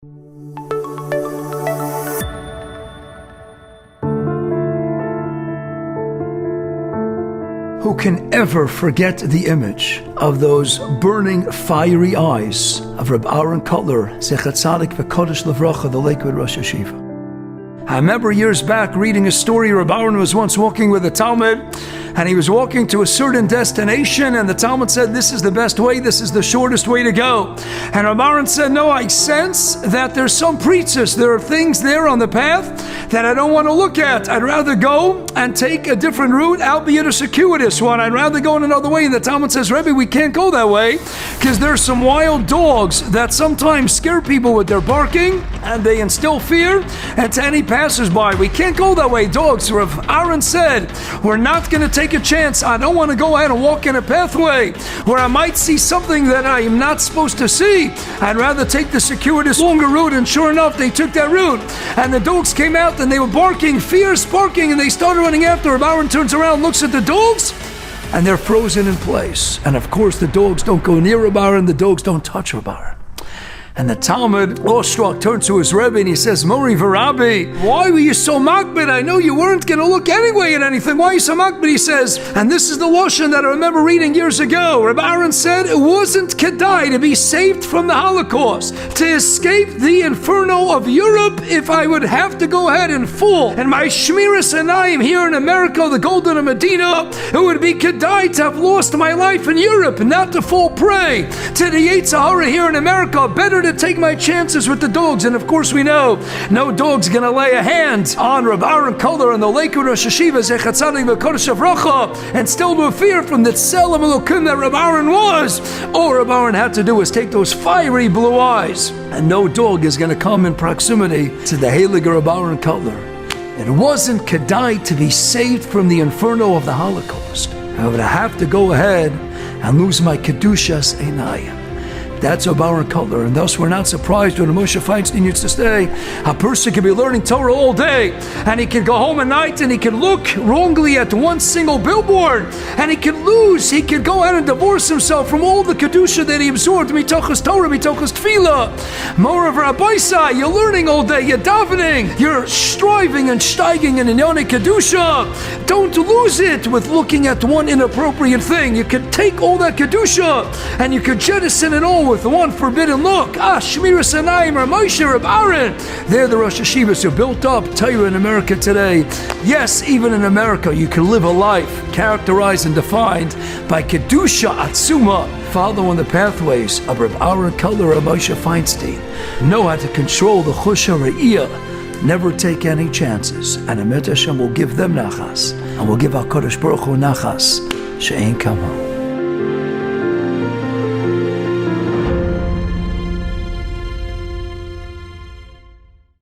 Who can ever forget the image of those burning, fiery eyes of Reb Aaron Kotler, Zecher Tzadik V'Kodesh Livracha, the Lakewood Rosh Yeshiva? I remember years back reading a story. Reb Aaron was once walking with a Talmud, and he was walking to a certain destination, and the Talmud said, this is the best way, this is the shortest way to go. And Reb Aaron said, no, I sense that there's some preachers, there are things there on the path that I don't want to look at. I'd rather go and take a different route, albeit a circuitous one. I'd rather go in another way. And the Talmud says, Rebbe, we can't go that way because there's some wild dogs that sometimes scare people with their barking, and they instill fear and to any passersby. We can't go that way. Dogs. Rav Aaron said, we're not going to take a chance. I don't want to go ahead and walk in a pathway where I might see something that I am not supposed to see. I'd rather take the circuitous longer route. And sure enough, they took that route, and the dogs came out and they were barking, fierce barking, and they started running after. Rav Aaron turns around, looks at the dogs, and they're frozen in place. And of course, the dogs don't go near Rav Aaron, the dogs don't touch Rav Aaron. And the Talmud, awestruck, turns to his Rebbe and he says, Mori V'Rabbi, why were you so makbid? I know you weren't going to look anyway at anything. Why are you so makbid? He says, and this is the Lashon that I remember reading years ago. Rabbi Aaron said, it wasn't kedai to be saved from the Holocaust, to escape the inferno of Europe if I would have to go ahead and fall. And my Shmiras Anayim here in America, the Golden Medina, it would be kedai to have lost my life in Europe and not to fall prey to the Yetzer Hara here in America. Better to take my chances with the dogs. And of course we know no dog's gonna lay a hand on Reb Aaron Kotler and the Lakewood Rosh Yeshiva Zecher Tzadik V'Kodesh Livracha and still move fear from the Tzelem Elokim that Reb Aaron was. All Reb Aaron had to do was take those fiery blue eyes, and no dog is gonna come in proximity to the Heilige Reb Aaron Kotler. It wasn't kedai to be saved from the inferno of the Holocaust. I would have to go ahead and lose my Kedushas Einayim. That's Reb Aaron Kotler, and thus we're not surprised when Moshe Feinstein used to say, a person can be learning Torah all day, and he can go home at night and he can look wrongly at one single billboard, and he can go out and divorce himself from all the Kedusha that he absorbed, mitochas Torah, mitochas Tefillah. More of Rabbaisa, you're learning all day, you're davening, you're striving and steiging in Inyonei Kedusha. Don't lose it with looking at one inappropriate thing. You can take all that Kedusha and you can jettison it all with the one forbidden look. Shmiras Anayim, Moshe, Reb Aaron. They're the Rosh Yeshivas who built up Torah in America today. Yes, even in America, you can live a life characterized and defined by Kedusha Atzuma, following the pathways of Reb Aaron Kotler and Moshe Feinstein. Know how to control the Chusha Re'iyah. Never take any chances. And Emet Hashem will give them nachas, and will give HaKadosh Baruch Hu nachas she'ein kamo.